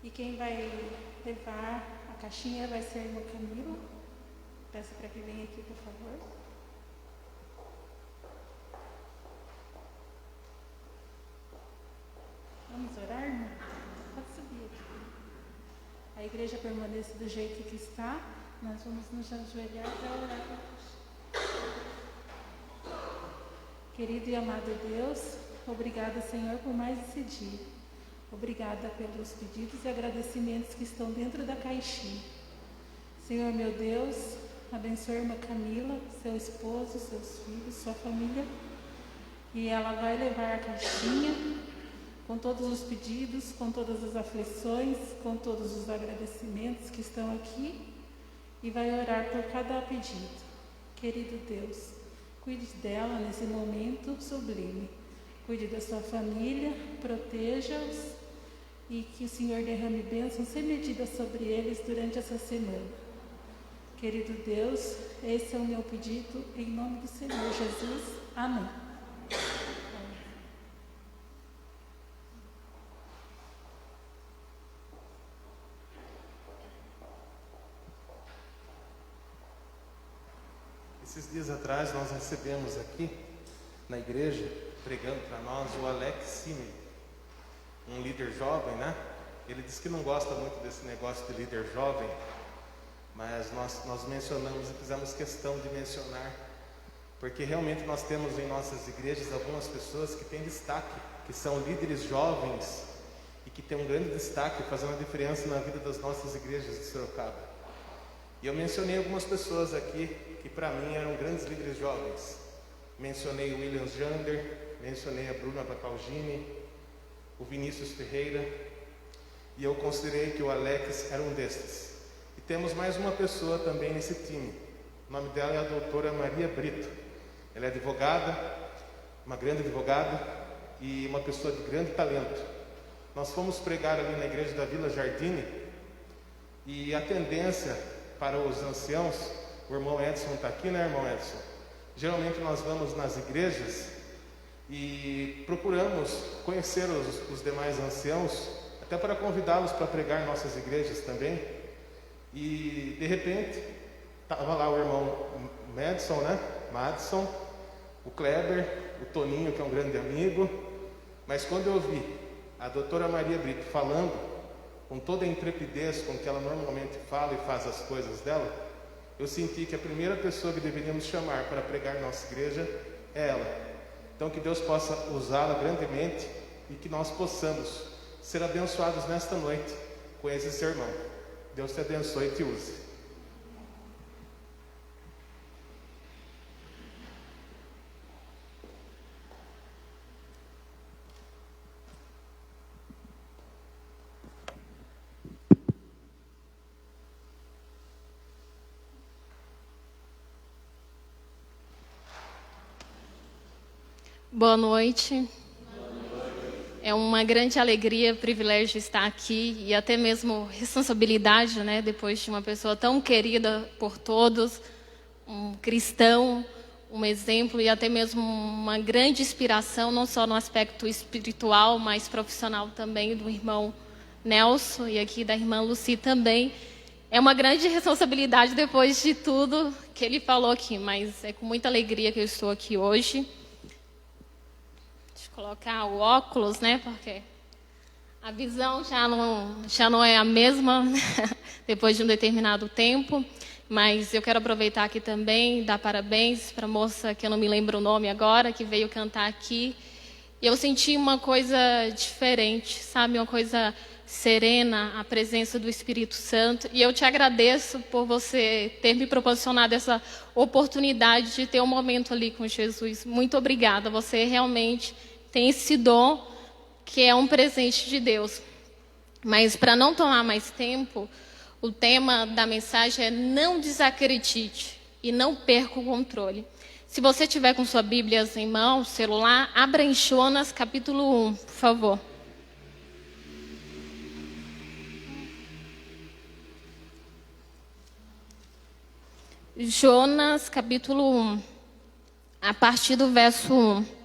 E quem vai levar a caixinha vai ser a irmã Camila. Peço para que venha aqui, por favor. Vamos orar, irmã? Pode subir aqui. A igreja permanece do jeito que está. Nós vamos nos ajoelhar para orar por você. Querido e amado Deus, obrigada, Senhor, por mais esse dia. Obrigada pelos pedidos e agradecimentos que estão dentro da caixinha. Senhor, meu Deus, abençoe a irmã Camila, seu esposo, seus filhos, sua família. E ela vai levar a caixinha com todos os pedidos, com todas as aflições, com todos os agradecimentos que estão aqui e vai orar por cada pedido. Querido Deus, cuide dela nesse momento sublime. Cuide da sua família, proteja-os e que o Senhor derrame bênçãos sem medida sobre eles durante essa semana. Querido Deus, esse é o meu pedido em nome do Senhor Jesus. Amém. Esses dias atrás nós recebemos aqui na igreja, pregando para nós, o Alex Sime, um líder jovem, né? Ele disse que não gosta muito desse negócio de líder jovem, mas nós mencionamos e fizemos questão de mencionar, porque realmente nós temos em nossas igrejas algumas pessoas que têm destaque, que são líderes jovens e que têm um grande destaque, fazendo a diferença na vida das nossas igrejas de Sorocaba. E eu mencionei algumas pessoas aqui que para mim eram grandes líderes jovens. Mencionei o William Jander, mencionei a Bruna Bacalgini, o Vinícius Ferreira, e eu considerei que o Alex era um destes. E temos mais uma pessoa também nesse time. O nome dela é a doutora Maria Brito. Ela é advogada, uma grande advogada e uma pessoa de grande talento. Nós fomos pregar ali na igreja da Vila Jardine e a tendência para os anciãos, o irmão Edson está aqui, né, irmão Edson? Geralmente nós vamos nas igrejas e procuramos conhecer os demais anciãos, até para convidá-los para pregar em nossas igrejas também. E de repente, estava lá o irmão Madison, né? Madison, o Kleber, o Toninho, que é um grande amigo. Mas quando eu vi a doutora Maria Brito falando, com toda a intrepidez com que ela normalmente fala e faz as coisas dela, eu senti que a primeira pessoa que deveríamos chamar para pregar na nossa igreja é ela. Então que Deus possa usá-la grandemente e que nós possamos ser abençoados nesta noite com esse sermão. Deus te abençoe e te use. Boa noite. É uma grande alegria, privilégio estar aqui e até mesmo responsabilidade, né? Depois de uma pessoa tão querida por todos, um cristão, um exemplo e até mesmo uma grande inspiração, não só no aspecto espiritual, mas profissional também, do irmão Nelson e aqui da irmã Lucy também. É uma grande responsabilidade depois de tudo que ele falou aqui, mas é com muita alegria que eu estou aqui hoje. Colocar o óculos, né? Porque a visão já não é a mesma depois de um determinado tempo. Mas eu quero aproveitar aqui também e dar parabéns para a moça, que eu não me lembro o nome agora, que veio cantar aqui. E eu senti uma coisa diferente, sabe? Uma coisa serena, a presença do Espírito Santo. E eu te agradeço por você ter me proporcionado essa oportunidade de ter um momento ali com Jesus. Muito obrigada. Você realmente tem esse dom que é um presente de Deus. Mas para não tomar mais tempo, o tema da mensagem é não desacredite e não perca o controle. Se você tiver com sua Bíblia em mão, celular, abra em Jonas capítulo 1, por favor. Jonas capítulo 1, a partir do verso 1.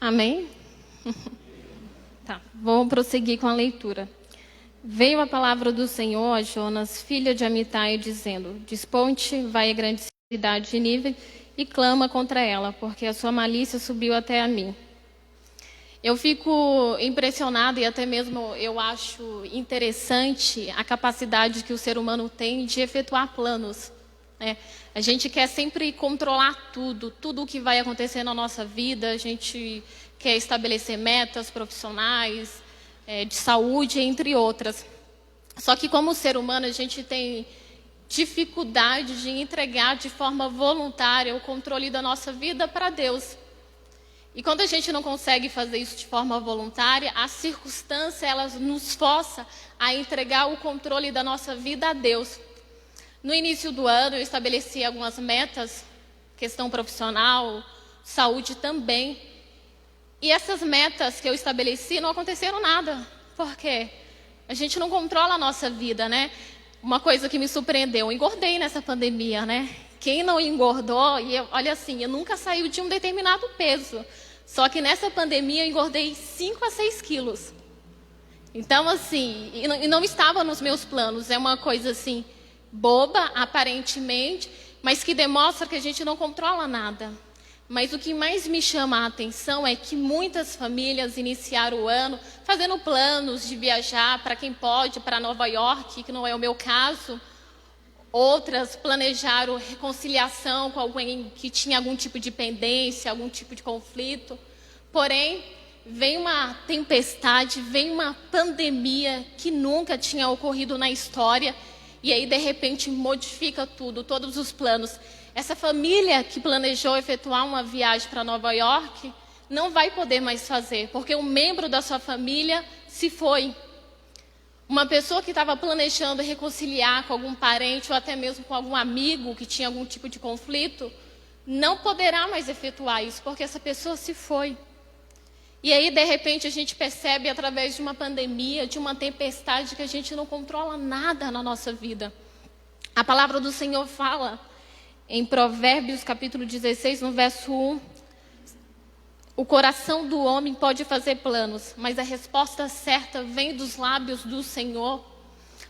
Amém? Tá, vou prosseguir com a leitura. Veio a palavra do Senhor a Jonas, filho de Amitai, dizendo: Dispõe-te, vai à grande cidade de Nínive e clama contra ela, porque a sua malícia subiu até a mim. Eu fico impressionada e até mesmo eu acho interessante a capacidade que o ser humano tem de efetuar planos, né? A gente quer sempre controlar tudo o que vai acontecer na nossa vida, a gente quer estabelecer metas profissionais, de saúde, entre outras. Só que como ser humano a gente tem dificuldade de entregar de forma voluntária o controle da nossa vida para Deus. E quando a gente não consegue fazer isso de forma voluntária, a circunstância ela nos força a entregar o controle da nossa vida a Deus. No início do ano eu estabeleci algumas metas, questão profissional, saúde também. E essas metas que eu estabeleci não aconteceram nada. Por quê? A gente não controla a nossa vida, né? Uma coisa que me surpreendeu, eu engordei nessa pandemia, né? Quem não engordou, olha assim, eu nunca saí de um determinado peso. Só que nessa pandemia eu engordei 5 a 6 quilos. Então, assim, e não estava nos meus planos. É uma coisa, assim, boba, aparentemente, mas que demonstra que a gente não controla nada. Mas o que mais me chama a atenção é que muitas famílias iniciaram o ano fazendo planos de viajar, para quem pode, para Nova York, que não é o meu caso. Outras planejaram reconciliação com alguém que tinha algum tipo de pendência, algum tipo de conflito. Porém, vem uma tempestade, vem uma pandemia que nunca tinha ocorrido na história. E aí, de repente, modifica tudo, todos os planos. Essa família que planejou efetuar uma viagem para Nova York não vai poder mais fazer, porque um membro da sua família se foi. Uma pessoa que estava planejando reconciliar com algum parente ou até mesmo com algum amigo que tinha algum tipo de conflito, não poderá mais efetuar isso, porque essa pessoa se foi. E aí, de repente, a gente percebe através de uma pandemia, de uma tempestade, que a gente não controla nada na nossa vida. A palavra do Senhor fala em Provérbios, capítulo 16, no verso 1, o coração do homem pode fazer planos, mas a resposta certa vem dos lábios do Senhor.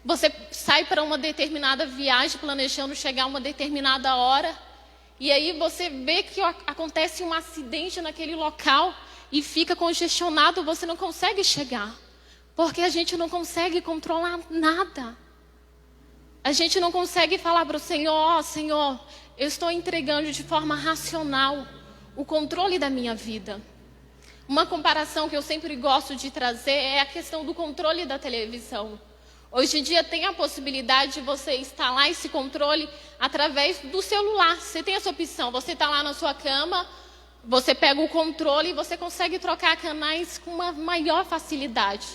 Você sai para uma determinada viagem, planejando chegar a uma determinada hora, e aí você vê que acontece um acidente naquele local e fica congestionado, você não consegue chegar, porque a gente não consegue controlar nada. A gente não consegue falar para o Senhor: ó, Senhor, eu estou entregando de forma racional o controle da minha vida. Uma comparação que eu sempre gosto de trazer é a questão do controle da televisão. Hoje em dia tem a possibilidade de você instalar esse controle através do celular. Você tem essa opção, você está lá na sua cama, você pega o controle e você consegue trocar canais com uma maior facilidade.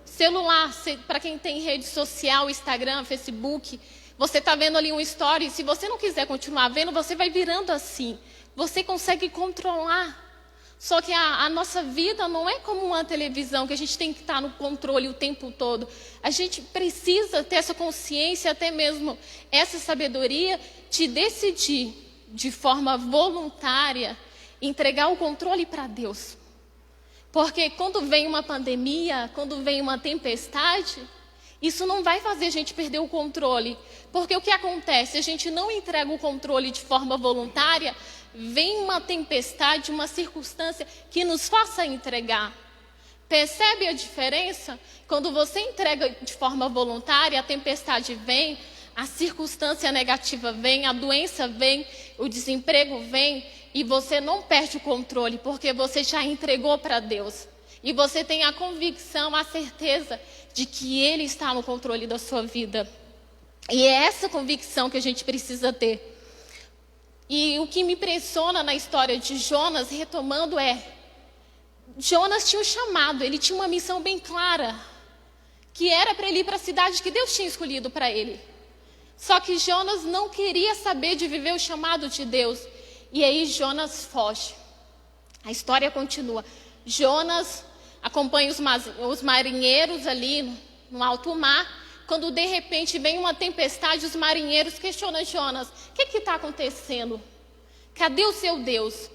Celular, para quem tem rede social, Instagram, Facebook, você está vendo ali um story, se você não quiser continuar vendo, você vai virando assim. Você consegue controlar. Só que a nossa vida não é como uma televisão, que a gente tem que estar no controle o tempo todo. A gente precisa ter essa consciência, até mesmo essa sabedoria, de decidir de forma voluntária, entregar o controle para Deus. Porque quando vem uma pandemia, quando vem uma tempestade, isso não vai fazer a gente perder o controle. Porque o que acontece? A gente não entrega o controle de forma voluntária, vem uma tempestade, uma circunstância que nos faça entregar. Percebe a diferença? Quando você entrega de forma voluntária, a tempestade vem, a circunstância negativa vem, a doença vem, o desemprego vem, e você não perde o controle, porque você já entregou para Deus. E você tem a convicção, a certeza de que Ele está no controle da sua vida. E é essa convicção que a gente precisa ter. E o que me impressiona na história de Jonas, retomando, Jonas tinha um chamado, ele tinha uma missão bem clara, que era para ele ir para a cidade que Deus tinha escolhido para ele. Só que Jonas não queria saber de viver o chamado de Deus. E aí Jonas foge. A história continua. Jonas acompanha os marinheiros ali no alto mar. Quando de repente vem uma tempestade, os marinheiros questionam Jonas: o que está acontecendo? Cadê o seu Deus?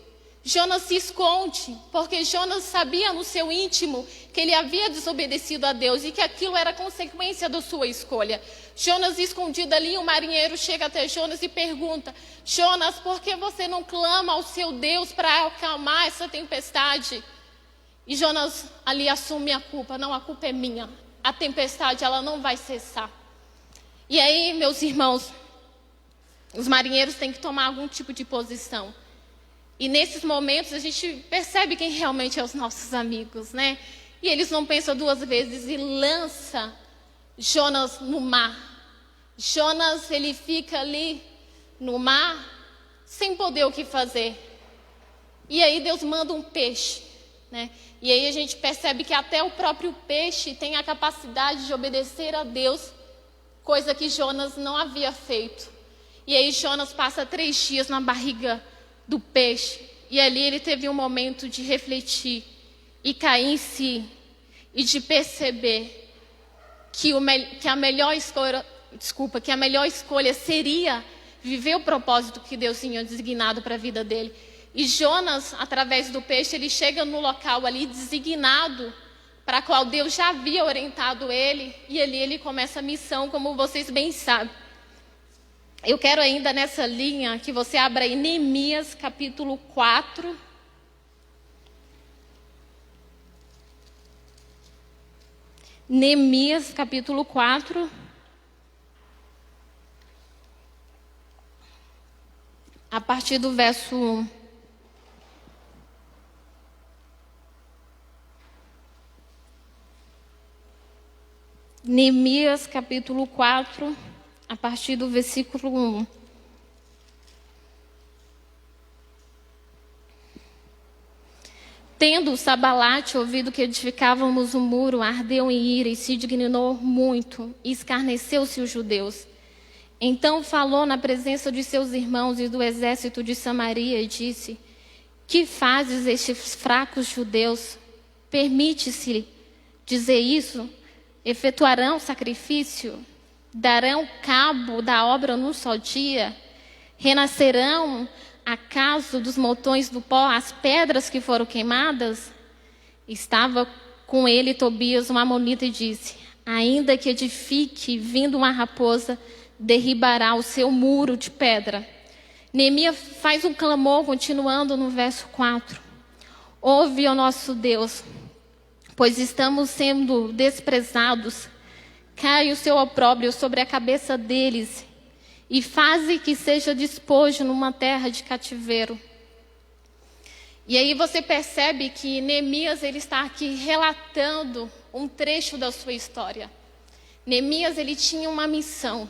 Jonas se esconde, porque Jonas sabia no seu íntimo que ele havia desobedecido a Deus e que aquilo era consequência da sua escolha. Jonas escondido ali, o marinheiro chega até Jonas e pergunta: Jonas, por que você não clama ao seu Deus para acalmar essa tempestade? E Jonas ali assume a culpa: não, a culpa é minha, a tempestade ela não vai cessar. E aí, meus irmãos, os marinheiros têm que tomar algum tipo de posição. E nesses momentos a gente percebe quem realmente é os nossos amigos, né? E eles não pensam duas vezes e lança Jonas no mar. Jonas, ele fica ali no mar sem poder o que fazer. E aí Deus manda um peixe, né? E aí a gente percebe que até o próprio peixe tem a capacidade de obedecer a Deus, coisa que Jonas não havia feito. E aí Jonas passa 3 dias na barriga do peixe, e ali ele teve um momento de refletir e cair em si, e de perceber que a melhor escolha seria viver o propósito que Deus tinha designado para a vida dele. E Jonas, através do peixe, ele chega no local ali designado, para qual Deus já havia orientado ele, e ali ele começa a missão, como vocês bem sabem. Eu quero ainda nessa linha que você abra aí Neemias capítulo 4. Neemias capítulo 4. A partir do verso 1. Neemias capítulo 4. A partir do versículo 1. Tendo Sabalate ouvido que edificávamos o muro, ardeu em ira e se indignou muito, e escarneceu-se os judeus. Então falou na presença de seus irmãos e do exército de Samaria e disse: que fazes estes fracos judeus? Permite-se dizer isso? Efetuarão sacrifício? Darão cabo da obra num só dia? Renascerão, acaso, dos montões do pó as pedras que foram queimadas? Estava com ele Tobias, um amonita, e disse: ainda que edifique, vindo uma raposa, derribará o seu muro de pedra. Neemias faz um clamor, continuando no verso 4. Ouve, ó nosso Deus, pois estamos sendo desprezados. Cai o seu opróbrio sobre a cabeça deles e faze que seja despojo numa terra de cativeiro. E aí você percebe que Neemias ele está aqui relatando um trecho da sua história. Neemias ele tinha uma missão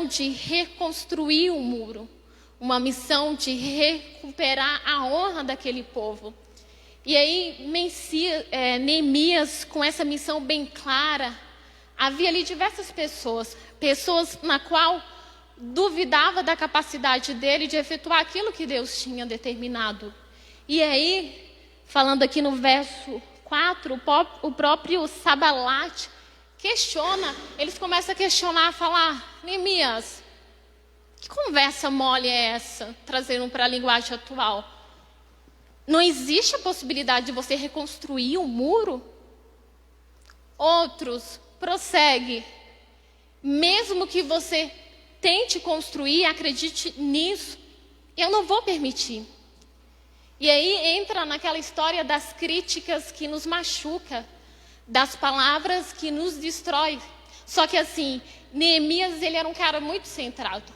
de reconstruir o muro, uma missão de recuperar a honra daquele povo. E aí, Neemias, com essa missão bem clara, havia ali diversas pessoas na qual duvidava da capacidade dele de efetuar aquilo que Deus tinha determinado. E aí, falando aqui no verso 4, o próprio Sabalate questiona, eles começam a questionar, a falar: Neemias, que conversa mole é essa, trazendo para a linguagem atual? Não existe a possibilidade de você reconstruir um muro? Outros, prossegue. Mesmo que você tente construir, acredite nisso, eu não vou permitir. E aí entra naquela história das críticas que nos machuca, das palavras que nos destrói. Só que assim, Neemias ele era um cara muito centrado.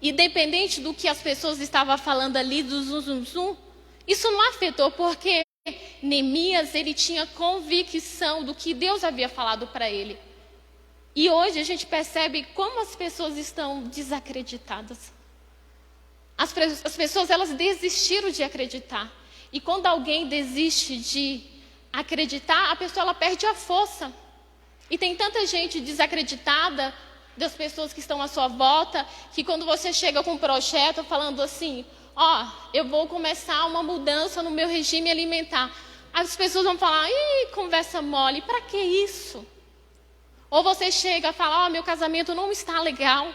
Independente do que as pessoas estavam falando ali, do zum, isso não afetou, porque Neemias ele tinha convicção do que Deus havia falado para ele. E hoje a gente percebe como as pessoas estão desacreditadas. As pessoas elas desistiram de acreditar. E quando alguém desiste de acreditar, a pessoa ela perde a força. E tem tanta gente desacreditada das pessoas que estão à sua volta, que quando você chega com um projeto falando assim: eu vou começar uma mudança no meu regime alimentar. As pessoas vão falar: ih, conversa mole, para que isso? Ou você chega e fala: meu casamento não está legal,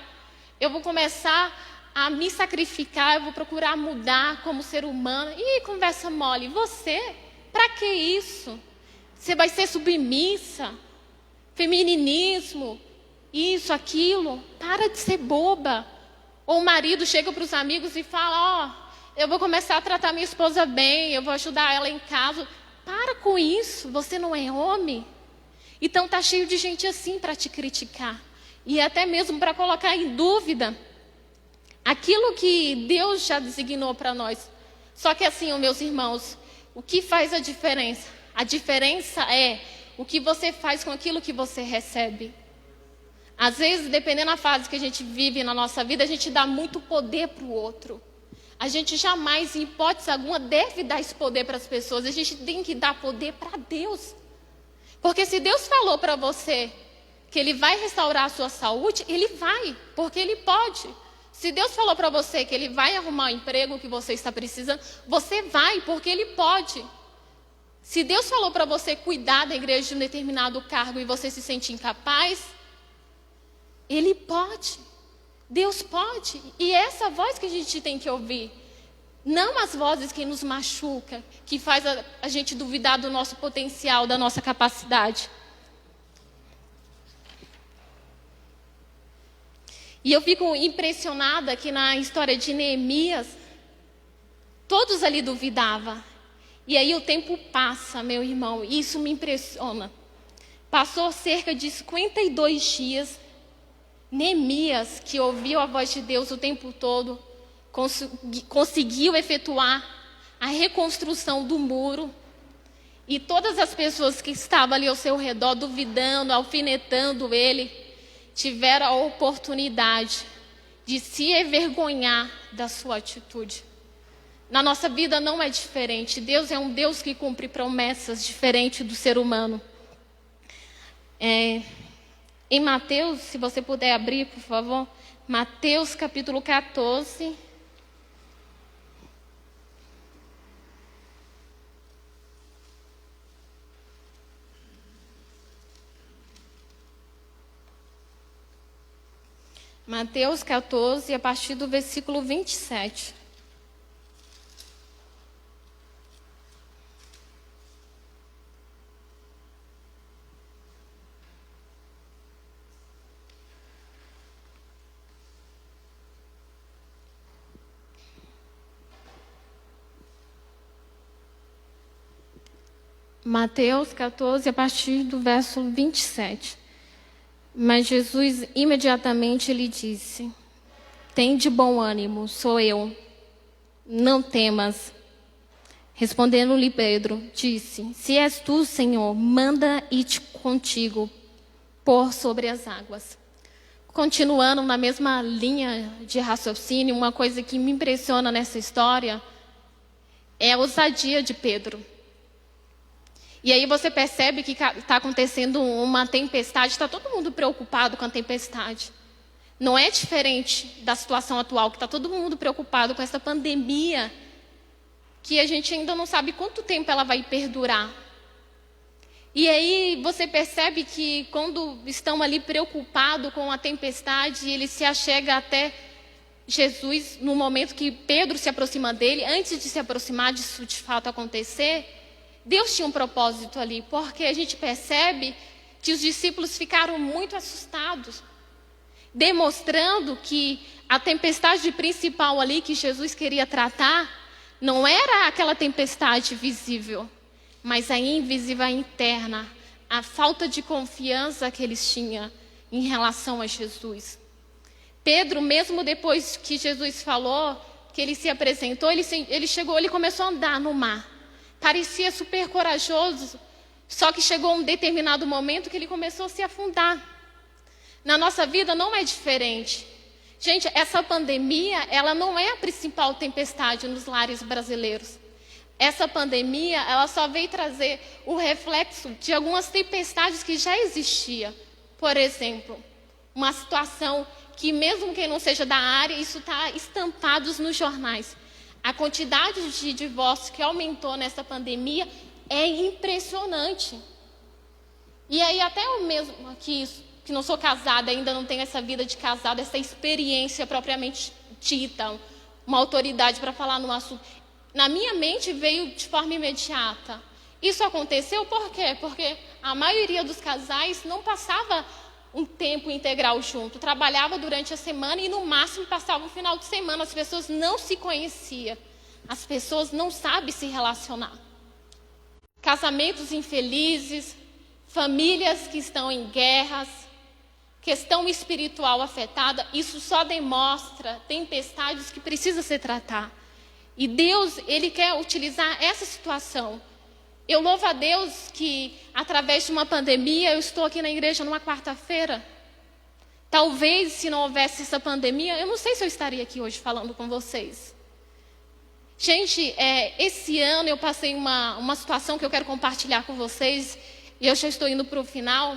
eu vou começar a me sacrificar, eu vou procurar mudar como ser humano. Ih, conversa mole. Você? Para que isso? Você vai ser submissa? Femininismo? Isso, aquilo? Para de ser boba. Ou o marido chega para os amigos e fala, eu vou começar a tratar minha esposa bem, eu vou ajudar ela em casa. Para com isso, você não é homem? Então está cheio de gente assim para te criticar. E até mesmo para colocar em dúvida aquilo que Deus já designou para nós. Só que assim, meus irmãos, o que faz a diferença? A diferença é o que você faz com aquilo que você recebe. Às vezes, dependendo da fase que a gente vive na nossa vida, a gente dá muito poder para o outro. A gente jamais, em hipótese alguma, deve dar esse poder para as pessoas. A gente tem que dar poder para Deus. Porque se Deus falou para você que Ele vai restaurar a sua saúde, Ele vai, porque Ele pode. Se Deus falou para você que Ele vai arrumar o emprego que você está precisando, você vai, porque Ele pode. Se Deus falou para você cuidar da igreja de um determinado cargo e você se sente incapaz, Ele pode. Deus pode. E é essa voz que a gente tem que ouvir. Não as vozes que nos machucam, que faz a gente duvidar do nosso potencial, da nossa capacidade. E eu fico impressionada que na história de Neemias, todos ali duvidavam. E aí o tempo passa, meu irmão, e isso me impressiona. Passou cerca de 52 dias. Neemias, que ouviu a voz de Deus o tempo todo, conseguiu efetuar a reconstrução do muro. E todas as pessoas que estavam ali ao seu redor, duvidando, alfinetando ele, tiveram a oportunidade de se envergonhar da sua atitude. Na nossa vida não é diferente. Deus é um Deus que cumpre promessas diferente do ser humano. Em Mateus, se você puder abrir, por favor, Mateus capítulo 14. Mateus 14, a partir do versículo 27. Mateus 14, a partir do verso 27. Mas Jesus imediatamente lhe disse: Tende bom ânimo, sou eu, não temas. Respondendo-lhe Pedro, disse: Se és tu, Senhor, manda ir-te contigo por sobre as águas. Continuando na mesma linha de raciocínio, uma coisa que me impressiona nessa história é a ousadia de Pedro. E aí você percebe que está acontecendo uma tempestade, está todo mundo preocupado com a tempestade. Não é diferente da situação atual, que está todo mundo preocupado com essa pandemia, que a gente ainda não sabe quanto tempo ela vai perdurar. E aí você percebe que quando estão ali preocupados com a tempestade, ele se achega até Jesus, no momento que Pedro se aproxima dele, antes de se aproximar disso de fato acontecer, Deus tinha um propósito ali, porque a gente percebe que os discípulos ficaram muito assustados, demonstrando que a tempestade principal ali que Jesus queria tratar não era aquela tempestade visível, mas a invisível, a interna, a falta de confiança que eles tinham em relação a Jesus. Pedro, mesmo depois que Jesus falou, que ele se apresentou, ele chegou, ele começou a andar no mar. Parecia super corajoso, só que chegou um determinado momento que ele começou a se afundar. Na nossa vida não é diferente. Gente, essa pandemia, ela não é a principal tempestade nos lares brasileiros. Essa pandemia, ela só veio trazer o reflexo de algumas tempestades que já existiam. Por exemplo, uma situação que mesmo quem não seja da área, isso está estampado nos jornais. A quantidade de divórcios que aumentou nessa pandemia é impressionante. E aí até eu mesmo que não sou casada, ainda não tenho essa vida de casada, essa experiência propriamente dita, uma autoridade para falar no assunto. Na minha mente veio de forma imediata. Isso aconteceu por quê? Porque a maioria dos casais não passava um tempo integral junto, trabalhava durante a semana e no máximo passava o final de semana. As pessoas não se conheciam, as pessoas não sabem se relacionar. Casamentos infelizes, famílias que estão em guerras, questão espiritual afetada, isso só demonstra tempestades que precisam ser tratadas. E Deus, Ele quer utilizar essa situação. Eu louvo a Deus que, através de uma pandemia, eu estou aqui na igreja numa quarta-feira. Talvez, se não houvesse essa pandemia, eu não sei se eu estaria aqui hoje falando com vocês. Gente, esse ano eu passei uma situação que eu quero compartilhar com vocês, e eu já estou indo para o final.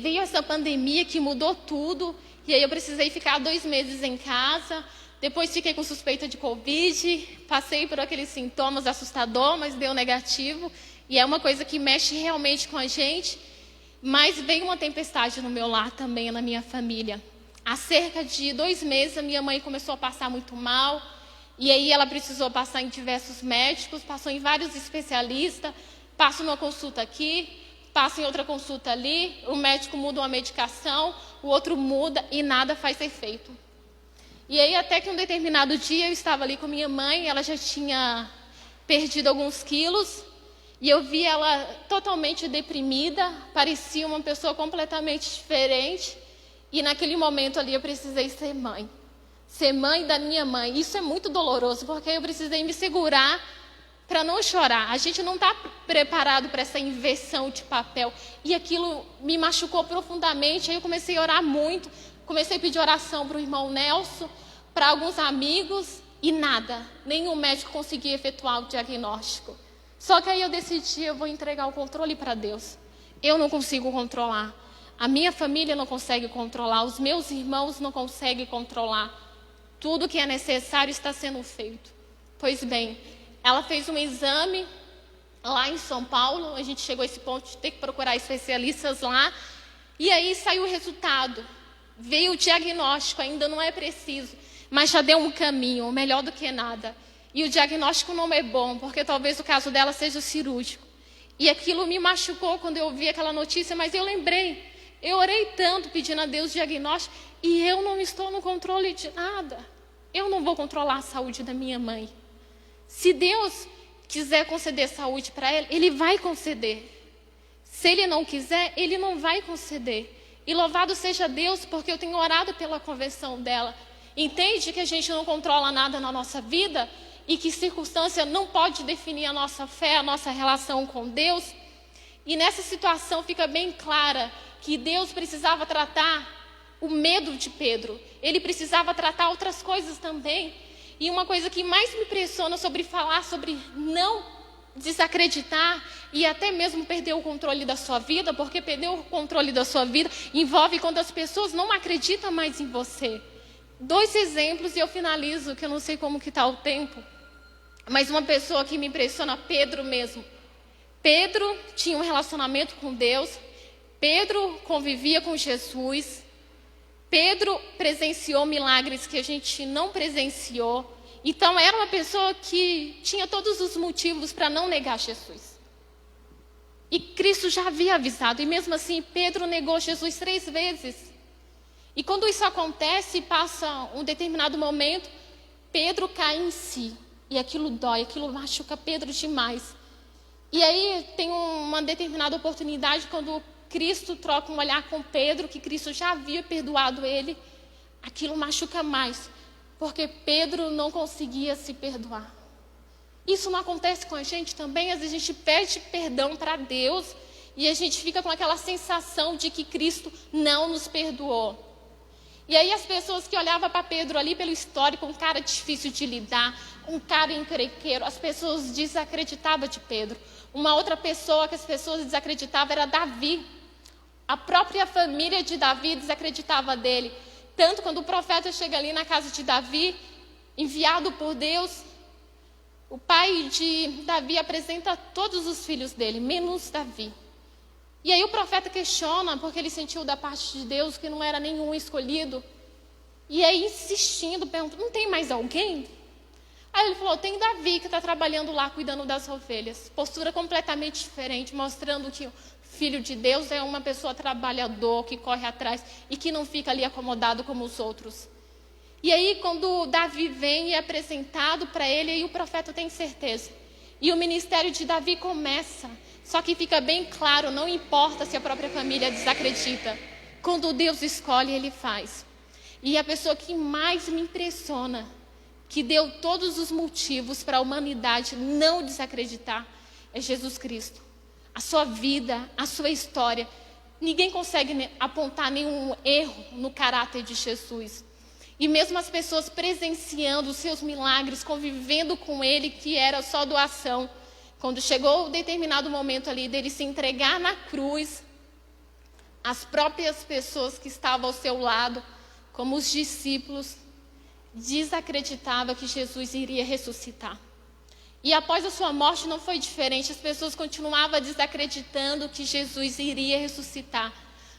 Veio essa pandemia que mudou tudo, e aí eu precisei ficar 2 meses em casa. Depois fiquei com suspeita de Covid, passei por aqueles sintomas assustadores, mas deu negativo. E é uma coisa que mexe realmente com a gente. Mas veio uma tempestade no meu lar também, na minha família. Há cerca de 2 meses, a minha mãe começou a passar muito mal. E aí ela precisou passar em diversos médicos, passou em vários especialistas. Passa numa consulta aqui, passa em outra consulta ali. O médico muda uma medicação, o outro muda e nada faz efeito. E aí até que um determinado dia eu estava ali com minha mãe, ela já tinha perdido alguns quilos, e eu vi ela totalmente deprimida, parecia uma pessoa completamente diferente, e naquele momento ali eu precisei ser mãe da minha mãe. Isso é muito doloroso, porque eu precisei me segurar para não chorar. A gente não está preparado para essa inversão de papel, e aquilo me machucou profundamente. Aí eu comecei a orar muito, comecei a pedir oração para o irmão Nelson, para alguns amigos, e nada. Nenhum médico conseguia efetuar o diagnóstico. Só que aí eu decidi, eu vou entregar o controle para Deus. Eu não consigo controlar. A minha família não consegue controlar. Os meus irmãos não conseguem controlar. Tudo que é necessário está sendo feito. Pois bem, ela fez um exame lá em São Paulo. A gente chegou a esse ponto de ter que procurar especialistas lá. E aí saiu o resultado. Veio o diagnóstico, ainda não é preciso, mas já deu um caminho, melhor do que nada. E o diagnóstico não é bom, porque talvez o caso dela seja cirúrgico. E aquilo me machucou quando eu ouvi aquela notícia, mas eu lembrei. Eu orei tanto pedindo a Deus diagnóstico, e eu não estou no controle de nada. Eu não vou controlar a saúde da minha mãe. Se Deus quiser conceder saúde para ela, Ele vai conceder. Se Ele não quiser, Ele não vai conceder. E louvado seja Deus, porque eu tenho orado pela conversão dela. Entende que a gente não controla nada na nossa vida e que circunstância não pode definir a nossa fé, a nossa relação com Deus? E nessa situação fica bem clara que Deus precisava tratar o medo de Pedro. Ele precisava tratar outras coisas também. E uma coisa que mais me impressiona sobre falar sobre não desacreditar e até mesmo perder o controle da sua vida, porque perder o controle da sua vida envolve quando as pessoas não acreditam mais em você. 2 exemplos e eu finalizo, que eu não sei como que está o tempo, mas uma pessoa que me impressiona, Pedro mesmo. Pedro tinha um relacionamento com Deus, Pedro convivia com Jesus, Pedro presenciou milagres que a gente não presenciou. Então, era uma pessoa que tinha todos os motivos para não negar Jesus. E Cristo já havia avisado, e mesmo assim, Pedro negou Jesus 3 vezes. E quando isso acontece, passa um determinado momento, Pedro cai em si. E aquilo dói, aquilo machuca Pedro demais. E aí, tem uma determinada oportunidade, quando Cristo troca um olhar com Pedro, que Cristo já havia perdoado ele, aquilo machuca mais. Porque Pedro não conseguia se perdoar. Isso não acontece com a gente também? Às vezes a gente pede perdão para Deus e a gente fica com aquela sensação de que Cristo não nos perdoou. E aí as pessoas que olhavam para Pedro ali pelo histórico, um cara difícil de lidar, um cara encrenqueiro, as pessoas desacreditavam de Pedro. Uma outra pessoa que as pessoas desacreditavam era Davi. A própria família de Davi desacreditava dele. Tanto quando o profeta chega ali na casa de Davi, enviado por Deus, o pai de Davi apresenta todos os filhos dele, menos Davi. E aí o profeta questiona, porque ele sentiu da parte de Deus que não era nenhum escolhido. E aí, insistindo, perguntando, não tem mais alguém? Aí ele falou, tem Davi que está trabalhando lá, cuidando das ovelhas. Postura completamente diferente, mostrando que o Filho de Deus é uma pessoa trabalhador, que corre atrás e que não fica ali acomodado como os outros. E aí, quando Davi vem e é apresentado para ele, aí o profeta tem certeza. E o ministério de Davi começa. Só que fica bem claro, não importa se a própria família desacredita. Quando Deus escolhe, Ele faz. E a pessoa que mais me impressiona, que deu todos os motivos para a humanidade não desacreditar, é Jesus Cristo. A sua vida, a sua história. Ninguém consegue apontar nenhum erro no caráter de Jesus. E mesmo as pessoas presenciando os seus milagres, convivendo com Ele, que era só doação. Quando chegou o determinado momento ali dele se entregar na cruz, as próprias pessoas que estavam ao seu lado, como os discípulos, desacreditavam que Jesus iria ressuscitar. E após a sua morte não foi diferente, as pessoas continuavam desacreditando que Jesus iria ressuscitar.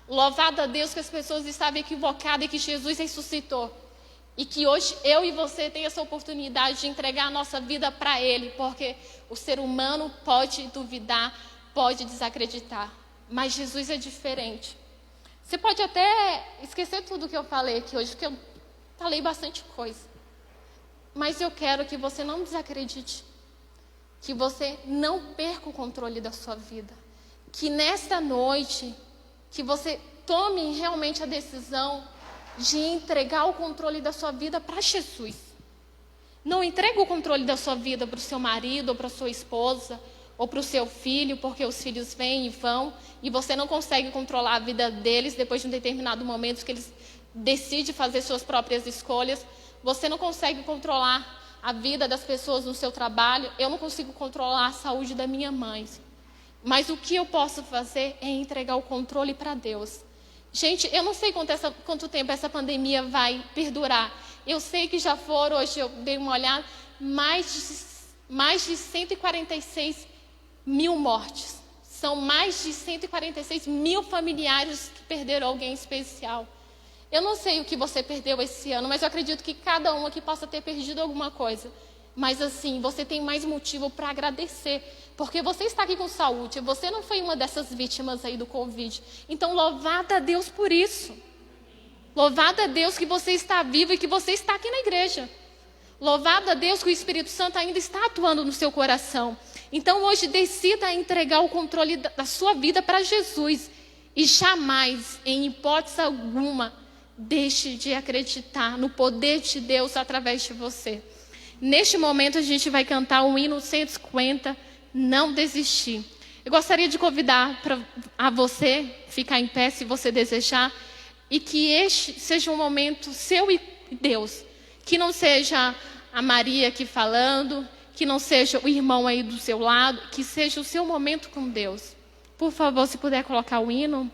Louvado a Deus que as pessoas estavam equivocadas e que Jesus ressuscitou. E que hoje eu e você tem essa oportunidade de entregar a nossa vida para Ele, porque o ser humano pode duvidar, pode desacreditar, mas Jesus é diferente. Você pode até esquecer tudo que eu falei aqui hoje, porque eu falei bastante coisa. Mas eu quero que você não desacredite, que você não perca o controle da sua vida, que nesta noite, que você tome realmente a decisão de entregar o controle da sua vida para Jesus. Não entregue o controle da sua vida para o seu marido, ou para a sua esposa, ou para o seu filho, porque os filhos vêm e vão, e você não consegue controlar a vida deles depois de um determinado momento que eles decidem fazer suas próprias escolhas. Você não consegue controlar a vida das pessoas no seu trabalho. Eu não consigo controlar a saúde da minha mãe. Mas o que eu posso fazer é entregar o controle para Deus. Gente, eu não sei quanto tempo essa pandemia vai perdurar. Eu sei que já foram, hoje eu dei uma olhada, mais de 146 mil mortes. São mais de 146 mil familiares que perderam alguém especial. Eu não sei o que você perdeu esse ano, mas eu acredito que cada um aqui possa ter perdido alguma coisa. Mas assim, você tem mais motivo para agradecer, porque você está aqui com saúde, você não foi uma dessas vítimas aí do Covid. Então, louvado a Deus por isso. Louvado a Deus que você está vivo e que você está aqui na igreja. Louvado a Deus que o Espírito Santo ainda está atuando no seu coração. Então, hoje, decida entregar o controle da sua vida para Jesus. E jamais, em hipótese alguma, deixe de acreditar no poder de Deus através de você. Neste momento, a gente vai cantar o hino 150, Não Desistir. Eu gostaria de convidar a você ficar em pé, se você desejar, e que este seja um momento seu e Deus. Que não seja a Maria aqui falando, que não seja o irmão aí do seu lado, que seja o seu momento com Deus. Por favor, se puder colocar o hino.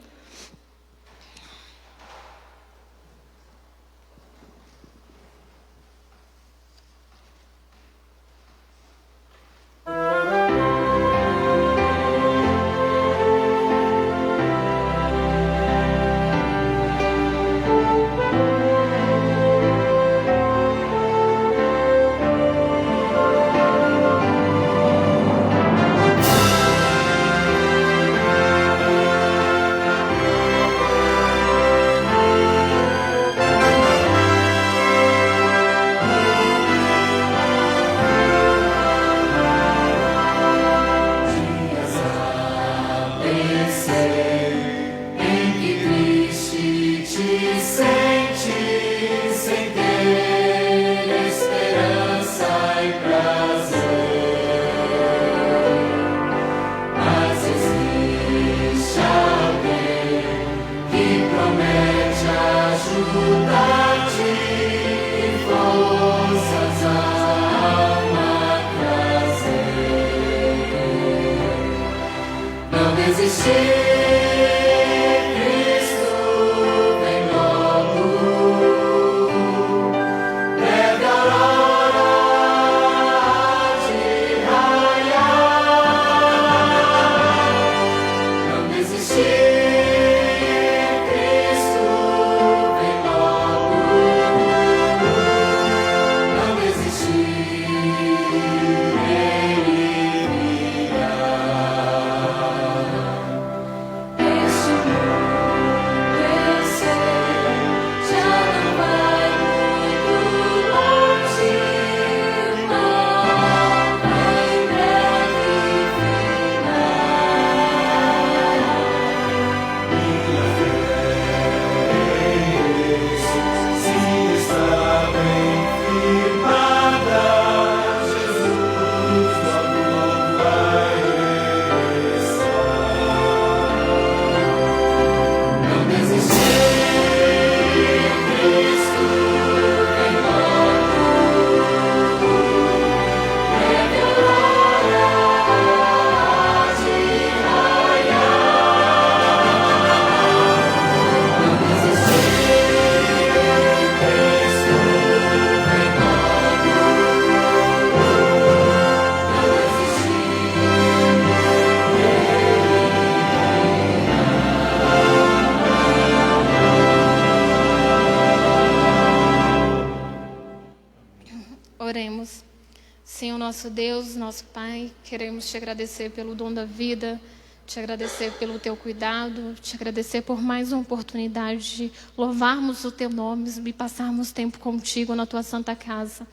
Pai, queremos te agradecer pelo dom da vida, te agradecer pelo teu cuidado, te agradecer por mais uma oportunidade de louvarmos o teu nome e passarmos tempo contigo na tua santa casa.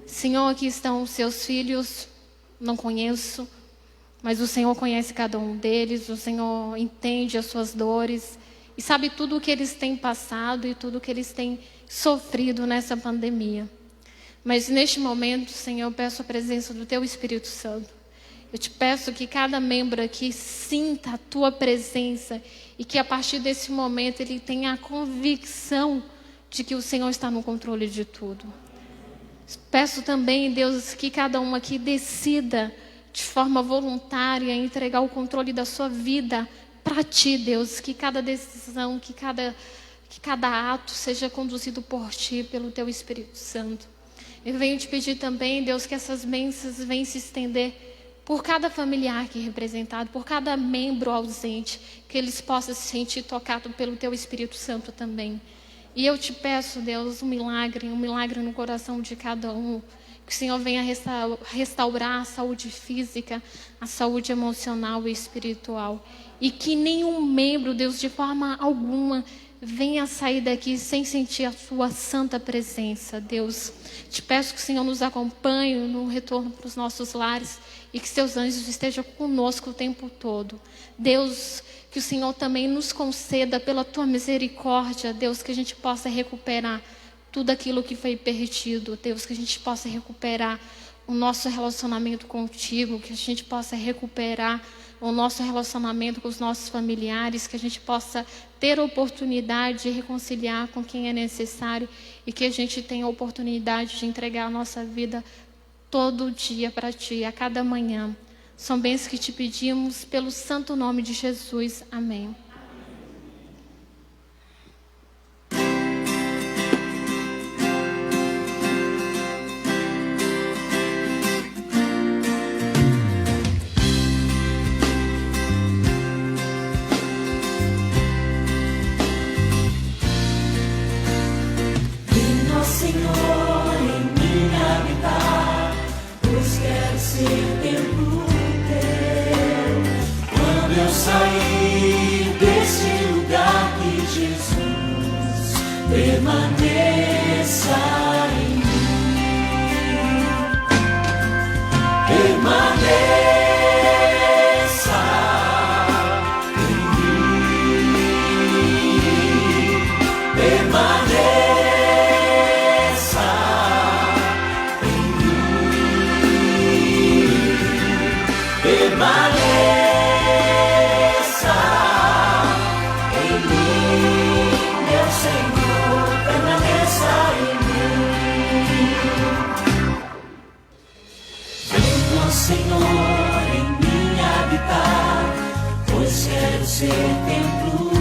Senhor, aqui estão os seus filhos, não conheço, mas o Senhor conhece cada um deles, o Senhor entende as suas dores e sabe tudo o que eles têm passado e tudo o que eles têm sofrido nessa pandemia. Mas neste momento, Senhor, eu peço a presença do teu Espírito Santo. Eu te peço que cada membro aqui sinta a tua presença e que a partir desse momento ele tenha a convicção de que o Senhor está no controle de tudo. Peço também, Deus, que cada um aqui decida de forma voluntária entregar o controle da sua vida para ti, Deus. Que cada decisão, que cada ato seja conduzido por ti, pelo teu Espírito Santo. Eu venho te pedir também, Deus, que essas bênçãos venham se estender por cada familiar aqui representado, por cada membro ausente, que eles possam se sentir tocados pelo teu Espírito Santo também. E eu te peço, Deus, um milagre no coração de cada um. Que o Senhor venha restaurar a saúde física, a saúde emocional e espiritual. E que nenhum membro, Deus, de forma alguma, venha sair daqui sem sentir a sua santa presença, Deus. Te peço que o Senhor nos acompanhe no retorno para os nossos lares e que seus anjos estejam conosco o tempo todo. Deus, que o Senhor também nos conceda pela tua misericórdia, Deus, que a gente possa recuperar tudo aquilo que foi perdido, Deus, que a gente possa recuperar o nosso relacionamento contigo, que a gente possa recuperar o nosso relacionamento com os nossos familiares, que a gente possa ter a oportunidade de reconciliar com quem é necessário e que a gente tenha a oportunidade de entregar a nossa vida todo dia para ti, a cada manhã. São bênçãos que te pedimos pelo santo nome de Jesus. Amém. Sair desse lugar, que Jesus permaneça em mim, permaneça em mim, permaneça em mim, permaneça. Senhor, em mim habitar, pois quero ser templo